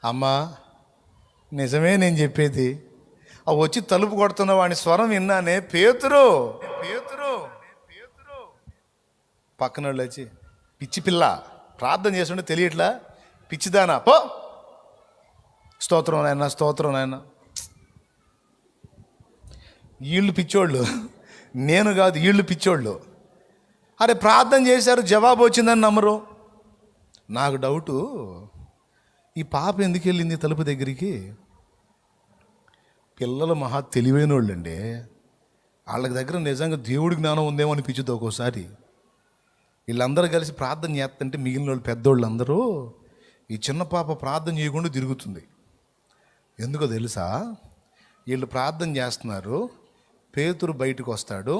అమ్మా నిజమే నేను చెప్పేది. ఆ వచ్చి తలుపు కొడుతున్న వాడి స్వరం విన్నానే, పేతురు పేతురు పేతురు. పక్కన వాళ్ళు వచ్చి, పిచ్చి పిల్ల ప్రార్థన చేస్తుంటే తెలియట్లా, పిచ్చిదానా పో, స్తోత్రం నాయన స్తోత్రం నాయన. వీళ్ళు పిచ్చోళ్ళు, నేను కాదు, వీళ్ళు పిచ్చోళ్ళు. అరే ప్రార్థన చేశారు, జవాబు వచ్చిందని నమ్మరు. నాకు డౌటు, ఈ పాప ఎందుకు వెళ్ళింది తలుపు దగ్గరికి? పిల్లలు మహా తెలివైన వాళ్ళండి. వాళ్ళకి దగ్గర నిజంగా దేవుడి జ్ఞానం ఉందేమో అనిపించుద్ది ఒక్కోసారి. వీళ్ళందరూ కలిసి ప్రార్థన చేస్తుంటే మిగిలిన వాళ్ళు పెద్దోళ్ళు అందరూ, ఈ చిన్న పాప ప్రార్థన చేయకుండా తిరుగుతుంది. ఎందుకో తెలుసా? వీళ్ళు ప్రార్థన చేస్తున్నారు, పేతురు బయటకు వస్తాడు,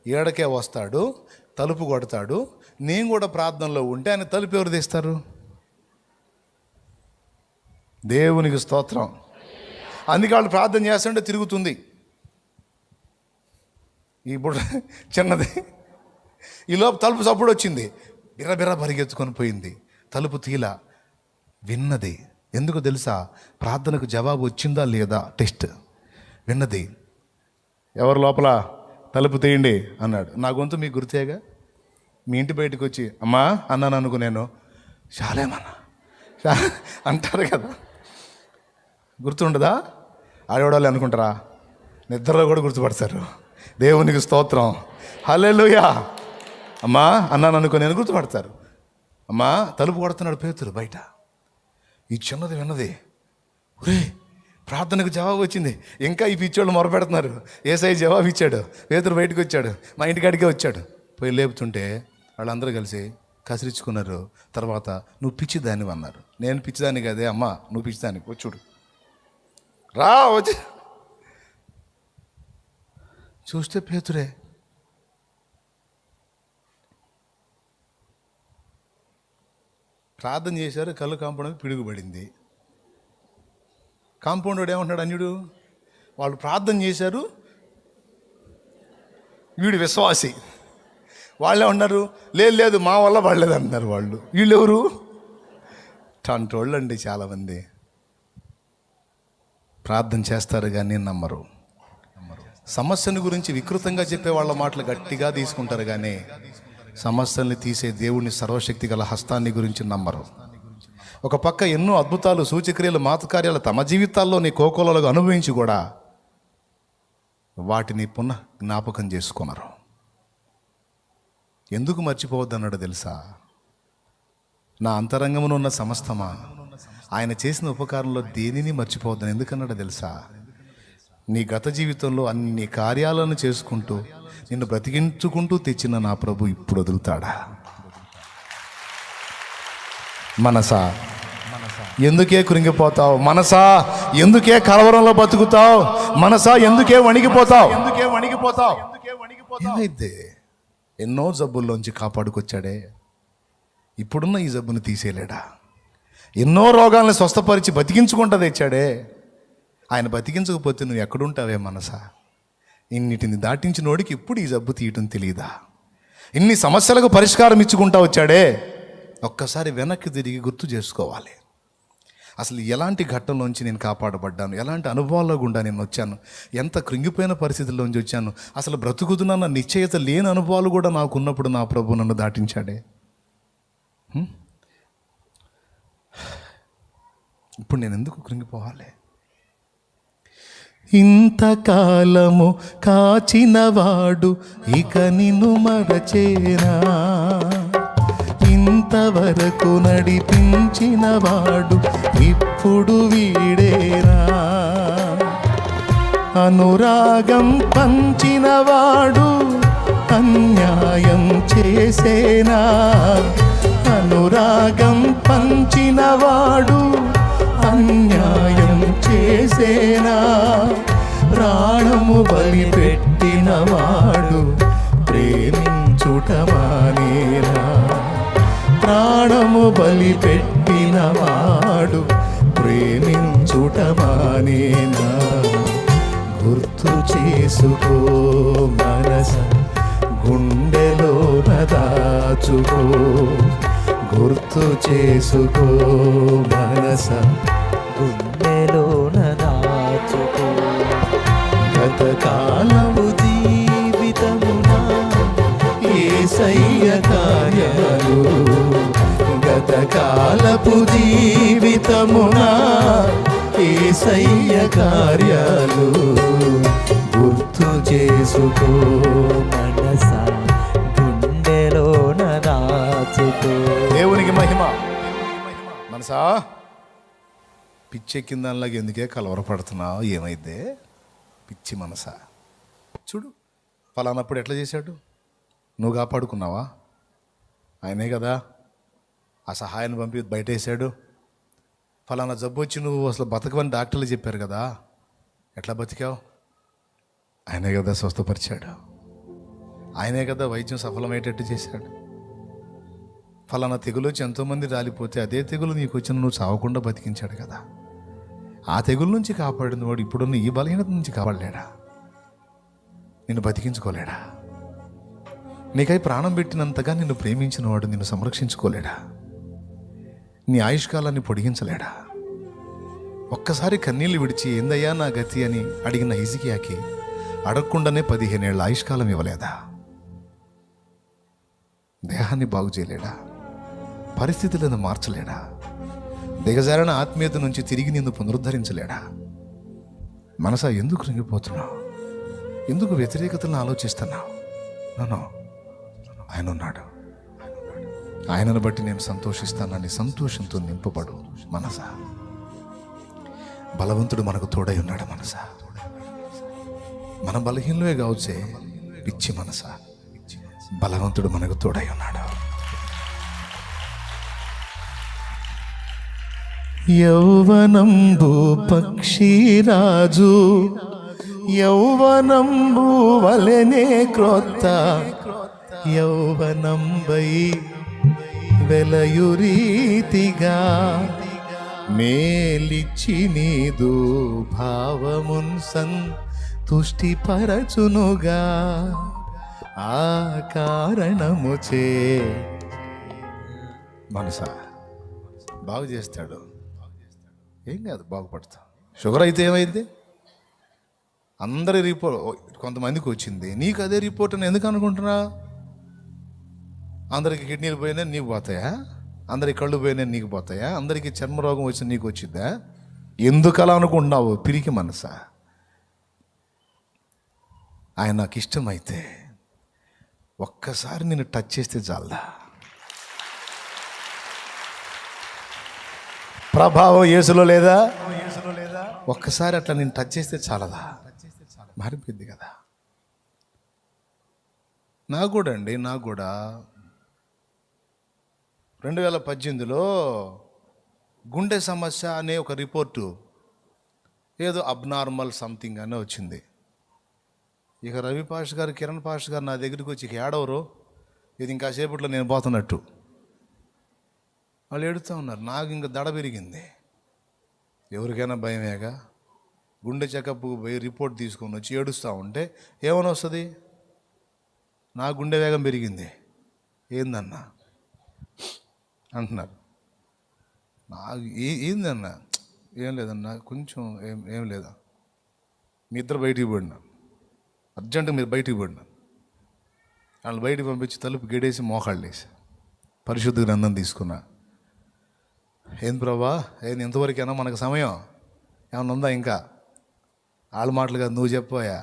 ఏడకే వస్తాడు, తలుపు కొడతాడు. నేను కూడా ప్రార్థనలో ఉంటే ఆయన తలుపు ఎవరు తీస్తారు? దేవునికి స్తోత్రం. అందుకే వాళ్ళు ప్రార్థన చేస్తుంటే తిరుగుతుంది. ఇప్పుడు చిన్నది, ఈలోపు తలుపు చప్పుడు వచ్చింది, బిర్రబిర్ర పరిగెత్తుకొని పోయింది, తలుపు తీలా. విన్నది. ఎందుకు తెలుసా? ప్రార్థనకు జవాబు వచ్చిందా లేదా టెస్ట్. విన్నది. ఎవరు లోపల? తలుపు తీయండి అన్నాడు. నా గొంతు మీకు గుర్తేగా. మీ ఇంటి బయటకు వచ్చి అమ్మా అన్నాను అనుకో, నేను షాలేమన్నా అంటారు కదా, గుర్తుండదా? ఆడవాళ్ళు అనుకుంటారా? నిద్రలో కూడా గుర్తుపడతారు. దేవునికి స్తోత్రం, హల్లెలూయా. అమ్మా అన్నాను అనుకో, నేను గుర్తుపడతారు. అమ్మా తలుపు కొడుతున్నాడు పేతురు బయట. ఈ చిన్నది విన్నది, ఒరే ప్రార్థనకు జవాబు వచ్చింది. ఇంకా ఈ పిచ్చోళ్ళు మొరపెడుతున్నారు. యేసయ్య జవాబు ఇచ్చాడు, పేతురు బయటకు వచ్చాడు, మా ఇంటికాడికే వచ్చాడు. పోయి లేపుతుంటే వాళ్ళందరూ కలిసి కసిరించుకున్నారు. తర్వాత నువ్వు పిచ్చిదాన్ని అన్నారు. నేను పిచ్చిదాన్ని కదే అమ్మా, నువ్వు పిచ్చిదాన్ని, వచ్చుడు రా వచ్చి చూస్తే పేతురే. ప్రార్థన చేశారు, కళ్ళు కాంపౌండ్ పిడుగుపడింది. కాంపౌండ్ వాడు ఏమంటున్నాడు? అన్యుడు. వాళ్ళు ప్రార్థన చేశారు, వీడు విశ్వాసి. వాళ్ళే ఉన్నారు, లేదు మా వల్ల పడలేదు అంటున్నారు వాళ్ళు. వీళ్ళెవరు? టంటోళ్ళు అండి. చాలామంది ప్రార్థన చేస్తారు కానీ నమ్మరు. సమస్యను గురించి వికృతంగా చెప్పే వాళ్ళ మాటలు గట్టిగా తీసుకుంటారు కానీ సమస్యల్ని తీసే దేవుని సర్వశక్తి గల హస్తాన్ని గురించి నమ్మరు. ఒక పక్క ఎన్నో అద్భుతాలు, సూచక్రియలు, మాతకార్యాలు తమ జీవితాల్లోని కోకోలలో అనుభవించి కూడా వాటిని పునః జ్ఞాపకం చేసుకున్నారు. ఎందుకు మర్చిపోవద్దన్నాడు తెలుసా? నా అంతరంగమును ఉన్న సమస్తమా, ఆయన చేసిన ఉపకారంలో దేనిని మర్చిపోవద్దని ఎందుకన్నాడు తెలుసా? నీ గత జీవితంలో అన్ని కార్యాలను చేసుకుంటూ నిన్ను బ్రతికించుకుంటూ తెచ్చిన నా ప్రభు ఇప్పుడు వదులుతాడా? మనసా ఎందుకే కృంగిపోతావు? మనసా ఎందుకే కలవరంలో బతుకుతావు? మనసా ఎందుకే వణిగిపోతావు? ఏమైతే ఎన్నో జబ్బుల్లోంచి కాపాడుకొచ్చాడే, ఇప్పుడున్న ఈ జబ్బును తీసేయలేడా? ఎన్నో రోగాలను స్వస్థపరిచి బతికించుకుంటా తెచ్చాడే, ఆయన బతికించకపోతే నువ్వు ఎక్కడుంటావే మనసా? ఇన్నిటిని దాటించినోడికి ఇప్పుడు ఈ జబ్బు తీయటం తెలియదా? ఇన్ని సమస్యలకు పరిష్కారం ఇచ్చుకుంటా వచ్చాడే, ఒక్కసారి వెనక్కి తిరిగి గుర్తు చేసుకోవాలి. అసలు ఎలాంటి ఘట్టంలోంచి నేను కాపాడబడ్డాను, ఎలాంటి అనుభవాల్లో గుండా నేను వచ్చాను, ఎంత కృంగిపోయిన పరిస్థితుల్లోంచి వచ్చాను, అసలు బ్రతుకుతున్న నిశ్చయత లేని అనుభవాలు కూడా నాకు ఉన్నప్పుడు నా ప్రభు నన్ను దాటించాడే. ఇప్పుడు నేను ఎందుకు కృంగిపోవాలి? ఇంతకాలము కాచినవాడు ఇక నిన్ను మరచేనా? ఇంతవరకు నడిపించినవాడు ఇప్పుడు వీడేనా? అనురాగం పంచినవాడు అన్యాయం చేసేనా? అనురాగం పంచినవాడు అన్యాయం చేసేనా? ప్రాణము బలి పెట్టినవాడు ప్రేమించుట మానేనా? ప్రాణము బలి పెట్టినవాడు ప్రేమించుట మానేనా? గుర్తు చేసుకో మనస, గుండెలో దాచుకో, గుర్తు చేసుకో మనసా, గుండెలోన దాచుకో. గతకాలపు జీవితమున యేసయ్య కార్యాలు, గతకాలపు జీవితమున యేసయ్య కార్యాలు గుర్తు చేసుకో మనసా, గుండెలోన దాచుకో. దేవునికి మహిమ. మనసా, పిచ్చెక్కిందానిలాగా ఎందుకే కలవరపడుతున్నావు? ఏమైందే పిచ్చి మనసా? చూడు, ఫలానప్పుడు ఎట్లా చేశాడు? నువ్వు కాపాడుకున్నావా? ఆయనే కదా ఆ సహాయాన్ని పంపి బయటేసాడు. ఫలానా జబ్బు వచ్చి నువ్వు అసలు బతకవని డాక్టర్లు చెప్పారు కదా, ఎట్లా బతికావు? ఆయనే కదా స్వస్థపరిచాడు. ఆయనే కదా వైద్యం సఫలమయ్యేటట్టు చేశాడు. ఫలానా తెగులు వచ్చి ఎంతోమంది రాలిపోతే అదే తెగులు నీకు వచ్చిన నువ్వు చావకుండా బతికించాడు కదా. ఆ తెగుల నుంచి కాపాడిన వాడు ఇప్పుడున్న ఈ బలహీనత నుంచి కాపాడలేడా? నిన్ను బతికించుకోలేడా? నీకై ప్రాణం పెట్టినంతగా నిన్ను ప్రేమించిన వాడు నిన్ను సంరక్షించుకోలేడా? నీ ఆయుష్కాలాన్ని పొడిగించలేడా? ఒక్కసారి కన్నీళ్లు విడిచి ఏందయ్యా నా గతి అని అడిగిన హిజ్కియాకి అడగకుండానే 15 ఏళ్ల ఆయుష్కాలం ఇవ్వలేదా? దేహాన్ని బాగు చేయలేడా? పరిస్థితులను మార్చలేడా? దిగజారిన ఆత్మీయత నుంచి తిరిగి నిన్ను పునరుద్ధరించలేడా? మనసా, ఎందుకు కృంగిపోతున్నావు? ఎందుకు వ్యతిరేకతలను ఆలోచిస్తున్నావు? నో, ఆయన ఉన్నాడు. ఆయనను బట్టి నేను సంతోషిస్తానని సంతోషంతో నింపబడు మనసా. బలవంతుడు మనకు తోడై ఉన్నాడు మనసా. మన బలహీనలే కావచ్చే పిచ్చి మనసా, బలవంతుడు మనకు తోడై ఉన్నాడు. యౌవనంబు పక్షిరాజు, యౌవనంబు వలెనే క్రొత్త, యౌవనంబై వెలయురీతిగా మేలిచ్చి నీదు భావమున్ సంతుష్టిపరచునుగా. ఆ కారణముచే మనసా బాగు చేస్తాడు. ఏం కాదు, బాగుపడతా. షుగర్ అయితే ఏమైంది? అందరి రిపోర్ట్ కొంతమందికి వచ్చింది, నీకు అదే రిపోర్ట్ అని ఎందుకు అనుకుంటున్నా? అందరికి కిడ్నీలు పోయినా నీకు పోతాయా? అందరికి కళ్ళు పోయినా నీకు పోతాయా? అందరికీ చర్మరోగం వచ్చిన నీకు వచ్చిద్దా? ఎందుకు అలా అనుకుంటున్నావు? పిరికి మనసా. ఆయన నాకు ఇష్టమైతే ఒక్కసారి నేను టచ్ చేస్తే చాలదా? ప్రభావం యేసులో లేదా? ఒక్కసారి అట్లా నేను టచ్ చేస్తే చాలదా? మారిపోయింది కదా. నాకు కూడా 2018లో గుండె సమస్య అనే ఒక రిపోర్టు, ఏదో అబ్నార్మల్ సంథింగ్ అనే వచ్చింది. ఇక రవి పాష్ గారు, కిరణ్ పాష్ గారు నా దగ్గరికి వచ్చి, ఇక ఏడవరు, ఇది ఇంకా సేపట్లో నేను పోతున్నట్టు వాళ్ళు ఏడుతూ ఉన్నారు. నాకు ఇంకా దడ పెరిగింది. ఎవరికైనా భయమేగా. గుండె చెకప్కు పోయి రిపోర్ట్ తీసుకొని వచ్చి ఏడుస్తూ ఉంటే ఏమని వస్తుంది? నా గుండె వేగం పెరిగింది. ఏందన్నా అంటున్నారు. నాకు ఏందన్నా? ఏం లేదన్నా, కొంచెం ఏం లేదా. మీ ఇద్దరు బయటికి పోయినా, అర్జెంటుగా మీరు బయటికి పోయినా. వాళ్ళు బయటికి పంపించి తలుపు గేడేసి మోకాళ్ళు వేసి పరిశుద్ధ గ్రంథం తీసుకున్నా. ఏం ప్రభా, ఏంది ఎంతవరకైనా మనకు సమయం ఏమన్నా ఉందా? ఇంకా వాళ్ళ మాటలు కాదు, నువ్వు చెప్పాయా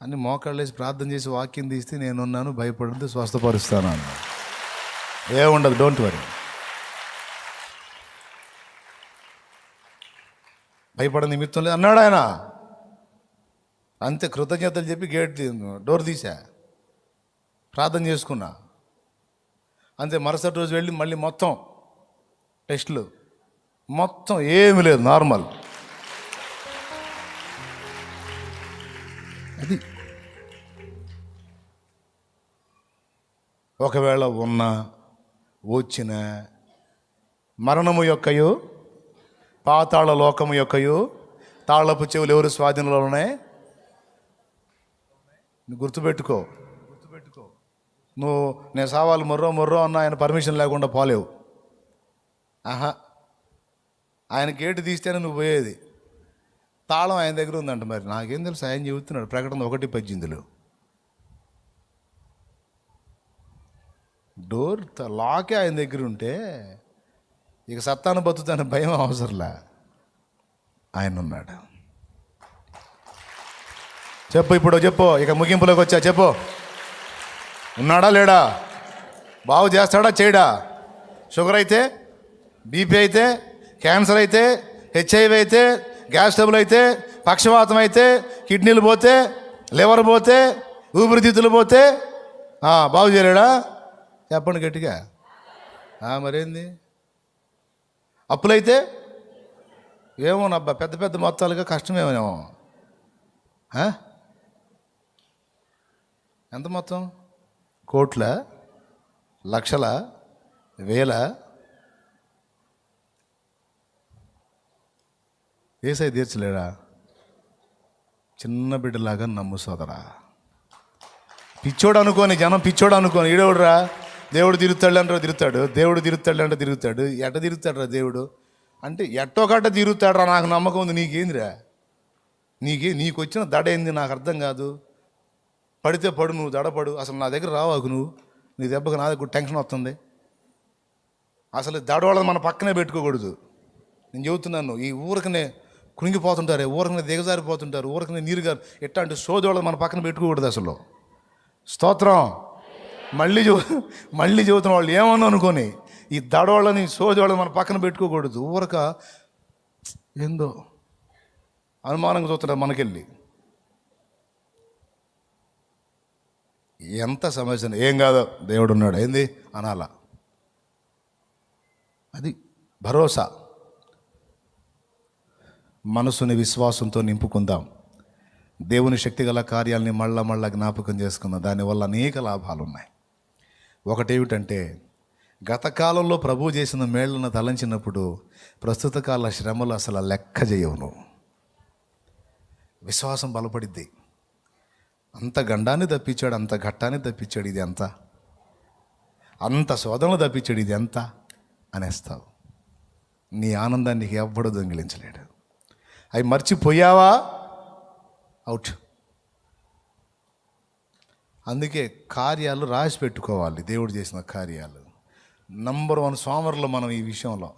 అని మోకాళ్ళు వేసి ప్రార్థన చేసి వాక్యం తీస్తే నేనున్నాను, భయపడద్దు, స్వస్థపరుస్తాను అన్న. ఏముండదు, డోంట్ వరీ, భయపడ నిమిత్తం లేదు అన్నాడు ఆయన. అంతే, కృతజ్ఞతలు చెప్పి డోర్ తీసా, ప్రార్థన చేసుకున్నా. అంతే, మరుసటి రోజు వెళ్ళి మళ్ళీ మొత్తం టెస్టులు, మొత్తం ఏమి లేదు, నార్మల్. అది ఒకవేళ ఉన్న వచ్చిన మరణము యొక్కయు పాతాళ లోకము యొక్కయు తాళపు చెవులు ఎవరు స్వాధీనంలో ఉన్నాయి? గుర్తుపెట్టుకో. నువ్వు నేను సావాలి మొర్రో అన్న ఆయన పర్మిషన్ లేకుండా పోలేవు. ఆహా, ఆయన గేటు తీస్తేనే నువ్వు పోయేది. తాళం ఆయన దగ్గర ఉందంట. మరి నాకేం తెలుసు, ఆయన చెబుతున్నాడు. ప్రకటన 1:18 డోర్ లాకే ఆయన దగ్గర ఉంటే ఇక సత్తాను బతుతాను భయం అవసరంలే. ఆయన ఉన్నాడు. చెప్పు, ఇప్పుడు చెప్పు, ఇక ముగింపులోకి వచ్చా. చెప్పు, ఉన్నాడా లేడా? బాగు చేస్తాడా చేయడా? షుగర్ అయితే, బీపీ అయితే, క్యాన్సర్ అయితే, హెచ్ఐవి అయితే, గ్యాస్ ట్రబుల్ అయితే, పక్షవాతం అయితే, కిడ్నీలు పోతే, లివర్ పోతే, ఊపిరితిత్తులు పోతే బాగు చేయలేడా? చెప్పండి గట్టిగా. మరేంది? అప్పులైతే ఏమోనబ్బా, పెద్ద పెద్ద మొత్తాలుగా కష్టమేమో. ఎంత మొత్తం? కోట్ల, లక్షల, వేల? ఏసై తీర్చలేడా? చిన్న బిడ్డలాగా నమ్ము సోదరా. పిచ్చోడు అనుకోని, జనం పిచ్చోడు అనుకోని. ఈడవుడురా దేవుడు తిరుగుతాడు అంటే తిరుగుతాడు, దేవుడు తిరుగుతాడు అంటే తిరుగుతాడు. ఎట్ట తిరుగుతాడురా దేవుడు అంటే? ఎట్టో గట్ట తిరుగుతాడురా, నాకు నమ్మకం ఉంది. నీకేందిరా? నీకు వచ్చిన దడ ఏంది నాకు అర్థం కాదు. పడితే పడు, నువ్వు దడపడు. అసలు నా దగ్గర రావాకు నువ్వు. నీ దెబ్బకి నా దగ్గర టెన్షన్ వస్తుంది. అసలు దడవాళ్ళని మన పక్కనే పెట్టుకోకూడదు. నేను చెబుతున్నాను. ఈ ఊరికనే కృంగిపోతుంటారే, ఊరికనే దిగజారిపోతుంటారు, ఊరికనే నీరుగారు, ఎట్లాంటి సోదోళ్ళని మన పక్కన పెట్టుకోకూడదు అసలు. స్తోత్రం. మళ్ళీ చెబుతున్న వాళ్ళు ఏమన్నా అనుకొని ఈ దడవాళ్ళని సోదోళ్ళని మన పక్కన పెట్టుకోకూడదు. ఊరక ఏందో అనుమానంగా చూస్తున్నారు మనకెళ్ళి. ఎంత సమస్య ఏం కాదో దేవుడు ఉన్నాడు ఏంది అనాలా. అది భరోసా. మనసుని విశ్వాసంతో నింపుకుందాం. దేవుని శక్తిగల కార్యాలని మళ్ళా జ్ఞాపకం చేసుకుందాం. దానివల్ల అనేక లాభాలు ఉన్నాయి. ఒకటేమిటంటే, గత కాలంలో ప్రభువు చేసిన మేళ్లను తలంచినప్పుడు ప్రస్తుత కాల శ్రమలు అసలు లెక్క చేయవు. నువ్వు విశ్వాసం బలపడిద్ది. అంత గండాన్ని తప్పించాడు, అంత ఘట్టాన్ని తప్పించాడు, ఇది ఎంత, అంత శోధనలు తప్పించాడు, ఇది ఎంత అనేస్తావు. నీ ఆనందాన్ని ఎవ్వడు దొంగిలించలేడు. అవి మర్చిపోయావా, అవుట్. అందుకే కార్యాలు రాసి పెట్టుకోవాలి. దేవుడు చేసిన కార్యాలు నంబర్ 1 సోమరులు మనం ఈ విషయంలో.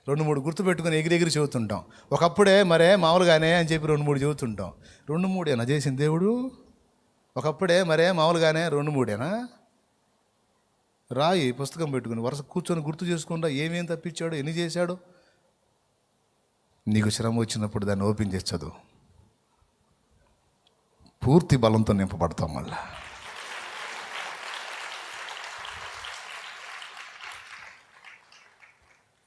2-3 గుర్తుపెట్టుకొని ఎగిరెగిరి చెబుతుంటాం. ఒకప్పుడే మరే మామూలుగానే అని చెప్పి 2-3 చెబుతుంటాం. 2-3ఏనా చేసింది దేవుడు? ఒకప్పుడే మరే మామూలుగానే 2-3ఏనా? రాయి పుస్తకం పెట్టుకుని వరుస కూర్చొని గుర్తు చేసుకుంటా ఏమేం తప్పించాడు, ఎన్ని చేశాడు. నీకు శ్రమ వచ్చినప్పుడు దాన్ని ఓపెన్ చేసి చదువు. పూర్తి బలంతో నింపబడతాం. మళ్ళా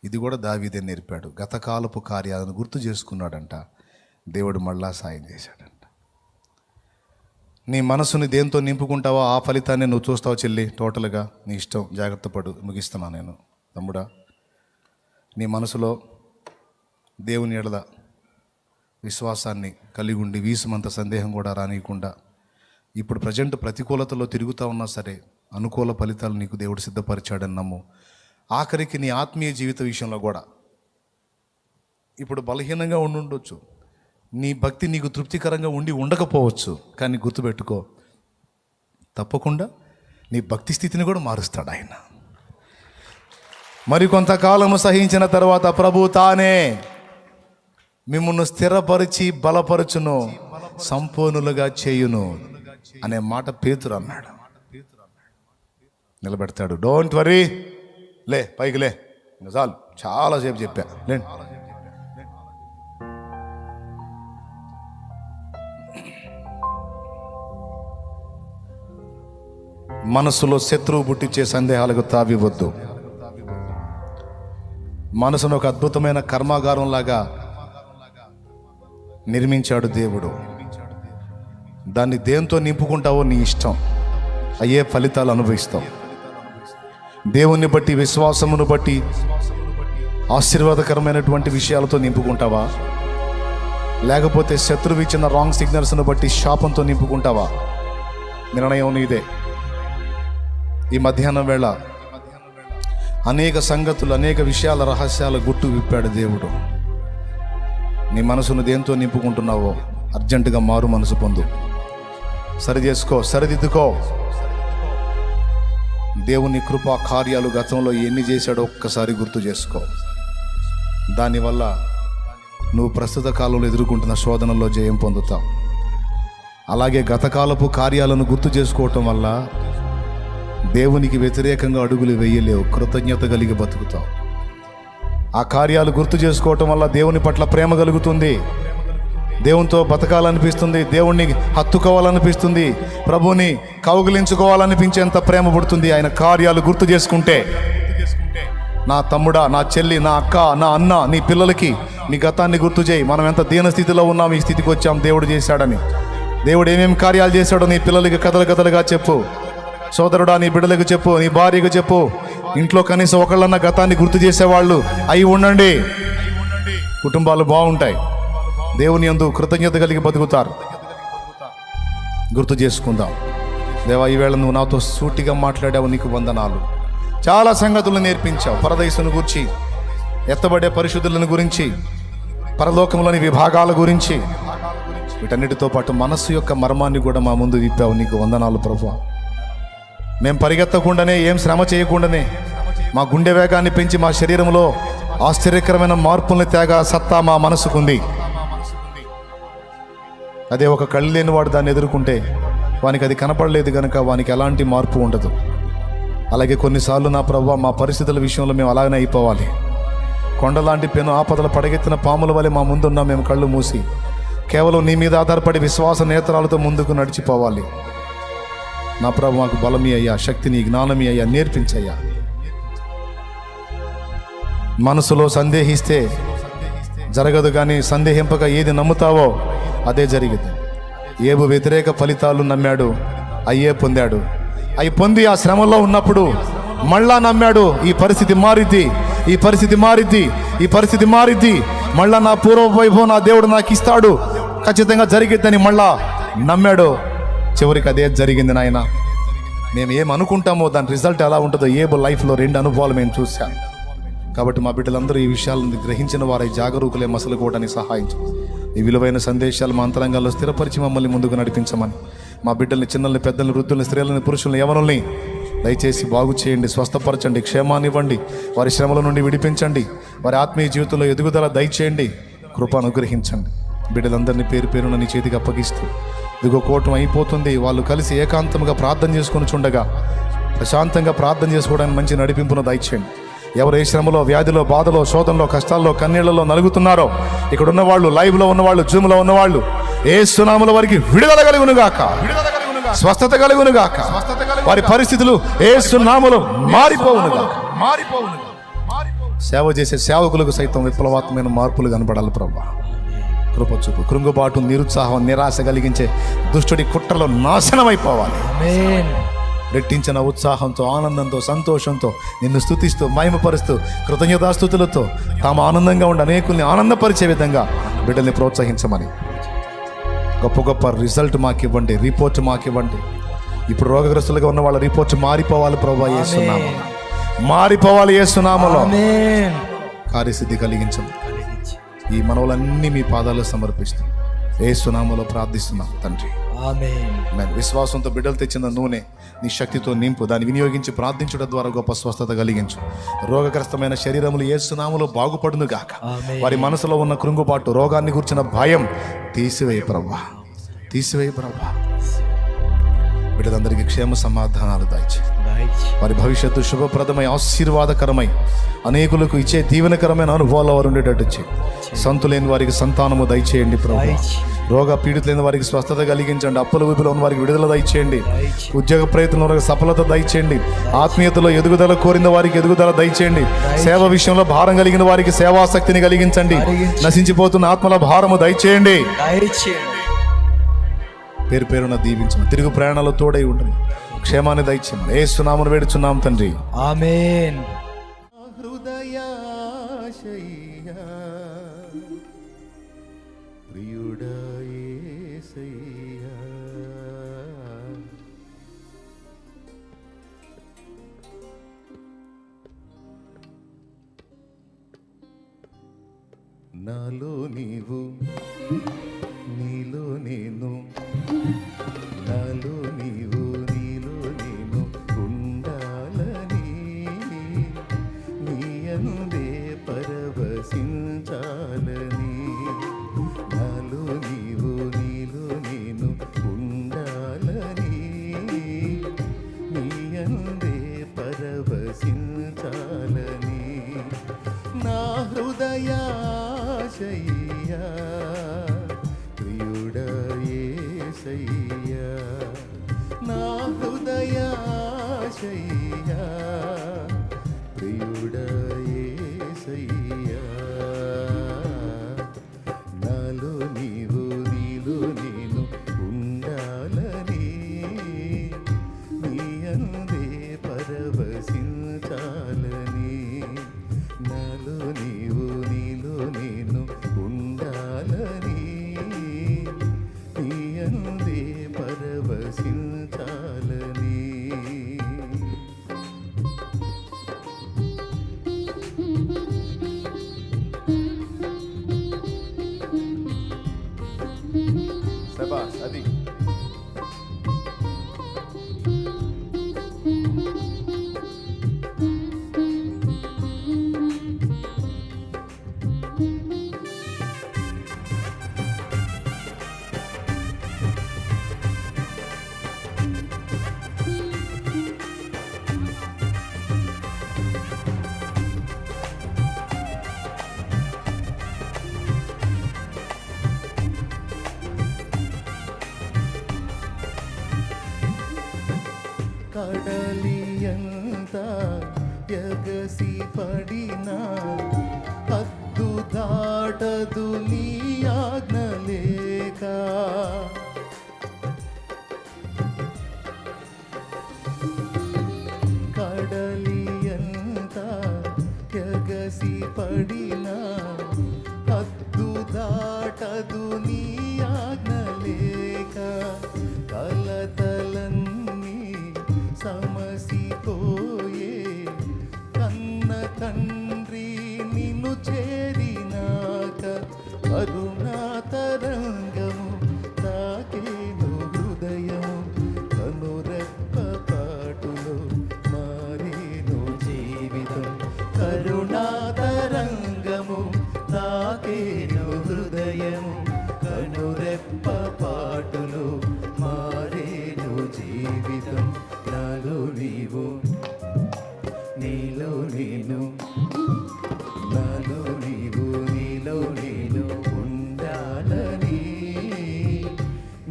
ఇది కూడా దావీదే నేర్పాడు. గతకాలపు కార్యాలను గుర్తు చేసుకున్నాడంట. దేవుడు మళ్ళా సాయం చేశాడంట. నీ మనసుని దేంతో నింపుకుంటావో ఆ ఫలితాన్ని నువ్వు చూస్తావు చెల్లి. టోటల్గా నీ ఇష్టం. జాగ్రత్త పడు. ముగిస్తున్నా నేను. తమ్ముడా, నీ మనసులో దేవుని ఎడల విశ్వాసాన్ని కలిగి ఉండి వీసుమంత సందేహం కూడా రానియకుండా, ఇప్పుడు ప్రజెంట్ ప్రతికూలతలో తిరుగుతూ ఉన్నా సరే అనుకూల ఫలితాలు నీకు దేవుడు సిద్ధపరిచాడని నమ్ము. ఆఖరికి నీ ఆత్మీయ జీవిత విషయంలో కూడా ఇప్పుడు బలహీనంగా ఉండొచ్చు. నీ భక్తి నీకు తృప్తికరంగా ఉండకపోవచ్చు. కానీ గుర్తుపెట్టుకో, తప్పకుండా నీ భక్తి స్థితిని కూడా మారుస్తాడు ఆయన. మరి కొంతకాలము సహించిన తర్వాత ప్రభు తానే మిమ్మల్ని స్థిరపరిచి బలపరచును, సంపూర్ణులుగా చేయును అనే మాట పేతురు అన్నాడు. నిలబెడతాడు. Don't worry. లే, పైకి లే. చాలు, చాలాసేపు చెప్పా. లేండి. మనసులో శత్రువు పుట్టించే సందేహాలకు తావివద్దు. మనసును ఒక అద్భుతమైన కర్మాగారం లాగా నిర్మించాడు దేవుడు. దాన్ని దేంతో నింపుకుంటావో నీ ఇష్టం. అయ్యే ఫలితాలు అనుభవిస్తావు. దేవుణ్ణి బట్టి, విశ్వాసమును బట్టి ఆశీర్వాదకరమైనటువంటి విషయాలతో నింపుకుంటావా, లేకపోతే శత్రువు ఇచ్చిన రాంగ్ సిగ్నల్స్ను బట్టి శాపంతో నింపుకుంటావా? నిర్ణయం నీదే. ఈ మధ్యాహ్నం వేళ అనేక సంగతులు, అనేక విషయాల రహస్యాల గుట్టు విప్పాడు దేవుడు. నీ మనసును దేంతో నింపుకుంటున్నావో అర్జెంటుగా మారు మనసు పొందు, సరి చేసుకో, సరిదిద్దుకో. దేవుని కృపా కార్యాలు గతంలో ఎన్ని చేశాడో ఒక్కసారి గుర్తు చేసుకో. దానివల్ల నువ్వు ప్రస్తుత కాలంలో ఎదుర్కొంటున్న శోధనలో జయం పొందుతావు. అలాగే గతకాలపు కార్యాలను గుర్తు చేసుకోవటం వల్ల దేవునికి వ్యతిరేకంగా అడుగులు వేయలేవు, కృతజ్ఞత కలిగి బతుకుతావు. ఆ కార్యాలు గుర్తు చేసుకోవటం వల్ల దేవుని పట్ల ప్రేమ కలుగుతుంది, దేవునితో బతకాలనిపిస్తుంది, దేవుణ్ణి హత్తుకోవాలనిపిస్తుంది, ప్రభుని కౌగిలించుకోవాలనిపించేంత ప్రేమ పుడుతుంది ఆయన కార్యాలు గుర్తు చేసుకుంటే. నా తమ్ముడా, నా చెల్లి, నా అక్క, నా అన్న, నీ పిల్లలకి నీ గతాన్ని గుర్తు చేయి. మనం ఎంత దీన స్థితిలో ఉన్నాం, ఈ స్థితికి వచ్చాం దేవుడు చేశాడని. దేవుడు ఏమేమి కార్యాలు చేశాడో నీ పిల్లలకి కథలు కథలుగా చెప్పు. సోదరుడా, నీ బిడ్డలకు చెప్పు, నీ భార్యకు చెప్పు. ఇంట్లో కనీసం ఒకళ్ళన్న గతాన్ని గుర్తు చేసేవాళ్ళు అయి ఉండండి. కుటుంబాలు బాగుంటాయి, దేవుని యందు కృతజ్ఞత కలిగి బతుకుతారు. గుర్తు చేసుకుందాం. దేవా, ఈవేళ నువ్వు నాతో సూటిగా మాట్లాడావు, నీకు వందనాలు. చాలా సంగతులు నేర్పించావు. పరదేశుని గురించి, ఎత్తబడే పరిశుద్ధులను గురించి, పరలోకంలోని విభాగాల గురించి, వీటన్నిటితో పాటు మనస్సు యొక్క మర్మాన్ని కూడా మా ముందు విప్పావు. నీకు వందనాలు ప్రభువా. మేము పరిగెత్తకుండానే, ఏం శ్రమ చేయకుండానే మా గుండె వేగాన్ని పెంచి మా శరీరంలో ఆశ్చర్యకరమైన మార్పుల్ని తేగా సత్తా మా మనసుకుంది. అదే ఒక కళ్ళు లేని వాడు దాన్ని ఎదుర్కొంటే వానికి అది కనపడలేదు కనుక వానికి ఎలాంటి మార్పు ఉండదు. అలాగే కొన్నిసార్లు నా ప్రభువా, మా పరిస్థితుల విషయంలో మేము అలాగనే అయిపోవాలి. కొండలాంటి పెను ఆపదలు పడగెత్తిన పాముల వలె మా ముందున్నా మేము కళ్ళు మూసి కేవలం నీ మీద ఆధారపడి విశ్వాస నేత్రాలతో ముందుకు నడిచిపోవాలి. నా ప్రభు, మాకు బలమీ అయ్యా, శక్తిని, జ్ఞానమీ అయ్యా, నేర్పించయ్యా. మనసులో సందేహిస్తే జరగదు, కానీ సందేహింపక ఏది నమ్ముతావో అదే జరిగింది. ఏబు వ్యతిరేక ఫలితాలు నమ్మాడు, అయ్యే పొందాడు. అవి పొంది ఆ శ్రమలో ఉన్నప్పుడు మళ్ళా నమ్మాడు, ఈ పరిస్థితి మారిద్ది, ఈ పరిస్థితి మారిద్ది, ఈ పరిస్థితి మారిద్ది, మళ్ళా నా పూర్వ వైభవం నా దేవుడు నాకు ఇస్తాడు, ఖచ్చితంగా జరిగిద్దని మళ్ళా నమ్మాడు. చివరికి అదే జరిగింది నాయన. మేము ఏమనుకుంటామో దాని రిజల్ట్ ఎలా ఉంటుందో ఏబు లైఫ్లో 2 అనుభవాలు మేము చూశాం. కాబట్టి మా బిడ్డలందరూ ఈ విషయాలను గ్రహించిన వారై జాగరూకులే మసలుకోవడానికి సహాయించు. ఈ విలువైన సందేశాలు మా అంతరంగాల్లో స్థిరపరిచి మమ్మల్ని ముందుకు నడిపించమని, మా బిడ్డల్ని, చిన్నల్ని, పెద్దల్ని, వృద్ధుల్ని, స్త్రీలని, పురుషుల్ని, యవనుల్ని దయచేసి బాగు చేయండి, స్వస్థపరచండి, క్షేమాన్ని ఇవ్వండి, వారి శ్రమల నుండి విడిపించండి, వారి ఆత్మీయ జీవితంలో ఎదుగుదల దయచేయండి, కృప అనుగ్రహించండి. బిడ్డలందరినీ పేరు పేరున నీ చేతికి అప్పగిస్తూ, ఇదిగో కూటం అయిపోతుంది, వాళ్ళు కలిసి ఏకాంతంగా ప్రార్థన చేసుకొని చుండగా ప్రశాంతంగా ప్రార్థన చేసుకోవడానికి మంచి నడిపింపును దయచేయండి. ఎవరు ఏ శ్రమలో, వ్యాధిలో, బాధలో, శోధనలో, కష్టాల్లో, కన్నీళ్లలో నలుగుతున్నారో, ఇక్కడ ఉన్నవాళ్ళు, లైవ్లో ఉన్నవాళ్ళు, జూమ్లో ఉన్నవాళ్ళు, యేసు నామములో వారికి విడుదల కలుగునుగాక, స్వస్థత కలుగునుగాక, వారి పరిస్థితులు యేసు నామములో మారిపోవునుగాక. సేవ చేసే సేవకులకు సైతం విప్లవాత్మకమైన మార్పులు కనపడాలి ప్రభువా. కృప చూపు. కృంగుబాటు, నిరుత్సాహం, నిరాశ కలిగించే దుష్టుడి కుట్రలో నాశనమైపోవాలి. రెట్టించిన ఉత్సాహంతో, ఆనందంతో, సంతోషంతో నిన్ను స్తుతిస్తూ, మహిమపరుస్తూ, కృతజ్ఞతాస్తుతులతో తాము ఆనందంగా ఉండి అనేకుల్ని ఆనందపరిచే విధంగా బిడ్డల్ని ప్రోత్సహించమని, గొప్ప గొప్ప రిజల్ట్ మాకు ఇవ్వండి, రిపోర్ట్ మాకు ఇవ్వండి. ఇప్పుడు రోగగ్రస్తులుగా ఉన్న వాళ్ళ రిపోర్ట్ మారిపోవాలి ప్రభువా, యేసు నామములో మారిపోవాలి, యేసు నామములో కార్యసిద్ధి కలిగించండి. ఈ మనవులన్నీ మీ పాదాలు సమర్పిస్తాం, యేసు నామములో ప్రార్థిస్తున్నాం తండ్రి, ఆమేన్. విశ్వాసంతో బిడ్డలు తెచ్చిన నూనె నీ శక్తితో నింపు, దాన్ని వినియోగించి ప్రార్థించడం ద్వారా గొప్ప స్వస్థత కలిగించు. రోగగ్రస్తమైన శరీరములు యేసు నామములో బాగుపడును గాక. వారి మనసులో ఉన్న కృంగుబాటు, రోగాన్ని గురించిన భయం తీసివేయ ప్రభువా, తీసివేయ ప్రభువా. బిడ్డలందరికీ క్షేమ సమాధానాలు దయచేయి. వారి భవిష్యత్తు శుభప్రదమై, ఆశీర్వాదకరమై, అనేకులకు ఇచ్చే దీవెనకరమైన అనుభవాలు వారు ఉండేటట్టు చేయి. సంతులేని వారికి సంతానము దయచేయండి ప్రభువా. రోగ పీడితులైన వారికి స్వస్థత కలిగించండి. అప్పుల ఊపిలో ఉన్న వారికి విడుదల దయచేయండి. ఉద్యోగ ప్రయత్నంలో వారికి సఫలత దయచేయండి. ఆత్మీయతలో ఎదుగుదల కోరిన వారికి ఎదుగుదల దయచేయండి. సేవ విషయంలో భారం కలిగిన వారికి సేవాశక్తిని కలిగించండి. నశించిపోతున్న ఆత్మల భారము దయచేయండి. పేరు పేరున దీవించమని, తిరుగు ప్రయాణాలు తోడై ఉండని, క్షేమాన్ని దయచేయమని యేసు నామమున వేడుచున్నాం తండ్రి, ఆమేన్. నాలో నీవు నీలో నేను, నాలో నీవు నీలో నేను ఉండాలని, నీ అందే పరవశించాలని. నాలో నీవు నీలో నేను ఉండాలని, నీ అందే పరవశించాలని. నా హృదయాశయ్యా ప్రియుడా యేసయ్యా, నా హృదయాశయ్యా ప్రియుడా యేసయ్యా. నాలో నీవు నీలో నేను ఉండాలని, నీ అందే పరవశించాలని. నాలో నీవు నీలో నేను ఉండాలని, నీ అందే పరవశించాలని. శబాష్, అది కడలియంత ఎగసి పడినా హద్దు దాటదు నీ ఆజ్ఞ లేక. కడలియంత ఎగసి పడినా హద్దు దాటదు నీ ఆజ్ఞ లేక. కలతలన్నీ సమసిపోయే కన్న తండ్రి నిన్ను చేరినాక, కరుణా తరంగము తాకేను హృదయము, కనురెప్ప పాటులో మారేను జీవితం. కరుణా తరంగము తాకేను హృదయము, కనురెప్ప పాటులో మారేను జీవితం. నాలో నీవు నీలో నేను, నాలో నీవు నీలో నేను ఉండాలని,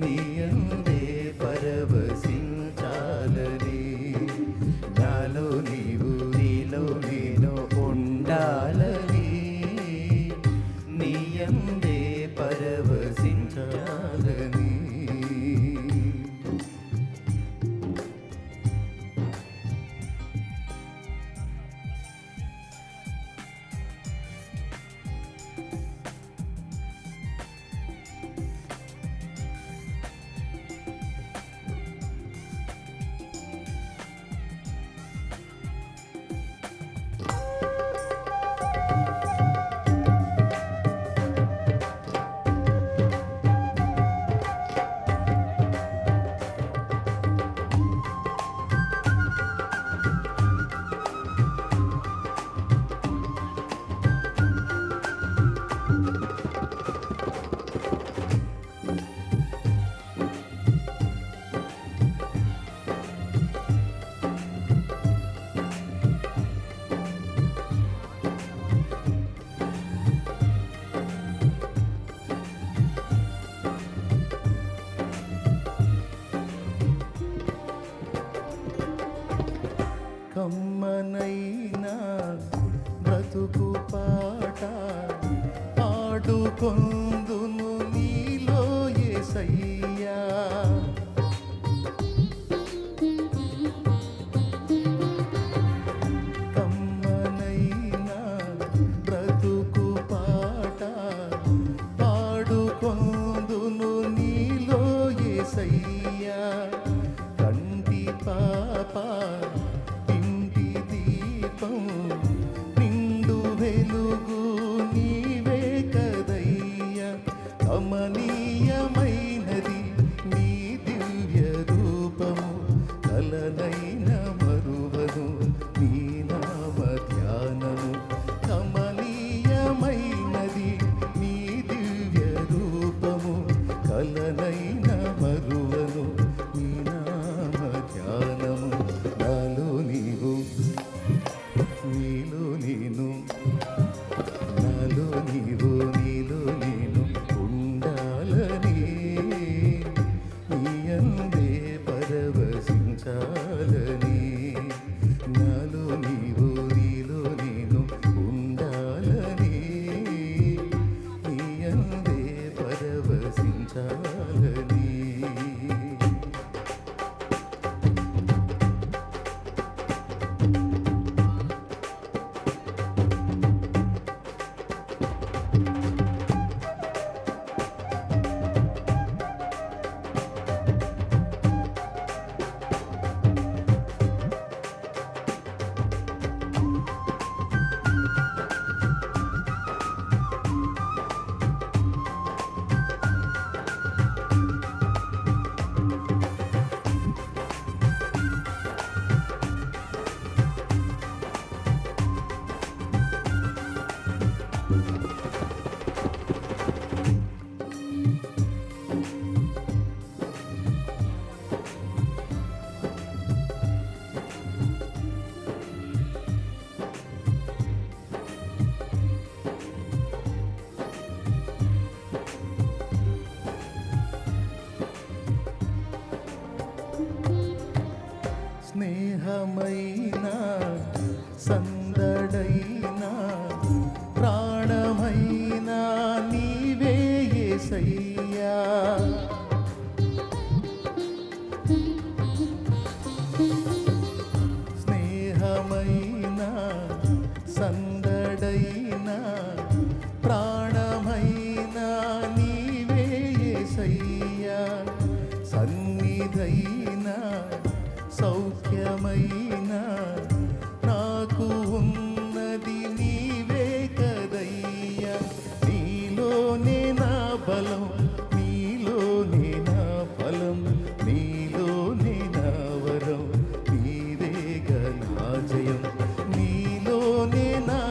నీ అందే పరవశించాలని. నాలో నీవు నీలో నేను ఉండాలని, నీ అందే పరవశించాలని. కమ్మనైనా బ్రతుకు పాట పాడుకొందును నీలో యేసయ్యా. కమ్మనైనా బ్రతుకు పాట పాడుకొందును నీలో యేసయ్యా. కంటి పాప నిండు వెలుగు నీవే సందడైన ప్రాణమైన నీవే యేసయ్యా, సన్నిధైన సౌఖ్యమైన నాకు ఉన్నది నీవే కదయ్యా. నీలోనే నా బలం, నీలోనే నా ఫలం, నీలోనే నా వరం, నీవే నా జయం. నీలోనే నా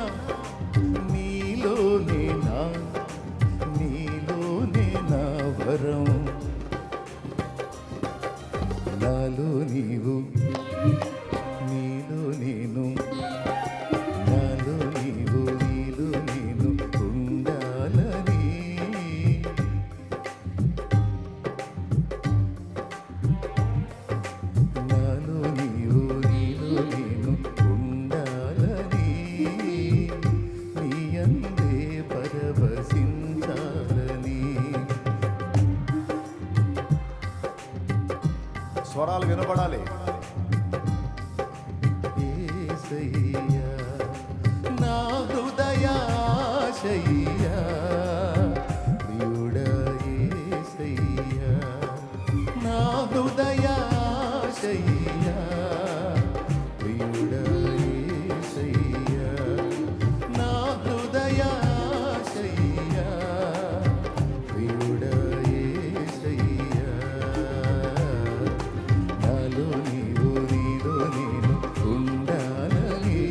వరం. నాలో నీవు, నీలో నేను, నాలో నీవు, నీలో నేను ఉండాలని. నాలో నీవు, నీలో నేను ఉండాలని, నీ అందే పరవశించాలని. స్వరాలు వినపడాలి. యేసయ్యా నా హృదయాశయ్యా, ప్రియుడా యేసయ్యా నా హృదయాశయ్యా, ప్రియుడా యేసయ్యా నా హృదయాశయ్యా, ప్రియుడా యేసయ్యా. నాలో నీవు, నీలో నేను ఉండాలని.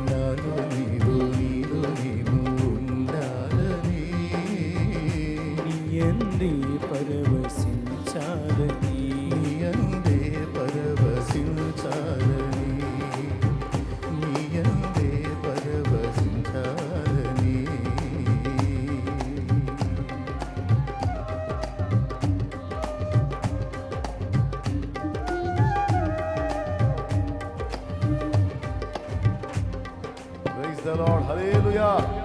నాలో నీవు, నీలో నేను ఉండాలని. ఎంది పరవశించాలని, నీ అందే పరవశించాలని, నీ అందే పరవశించాలని. Praise the Lord. Hallelujah.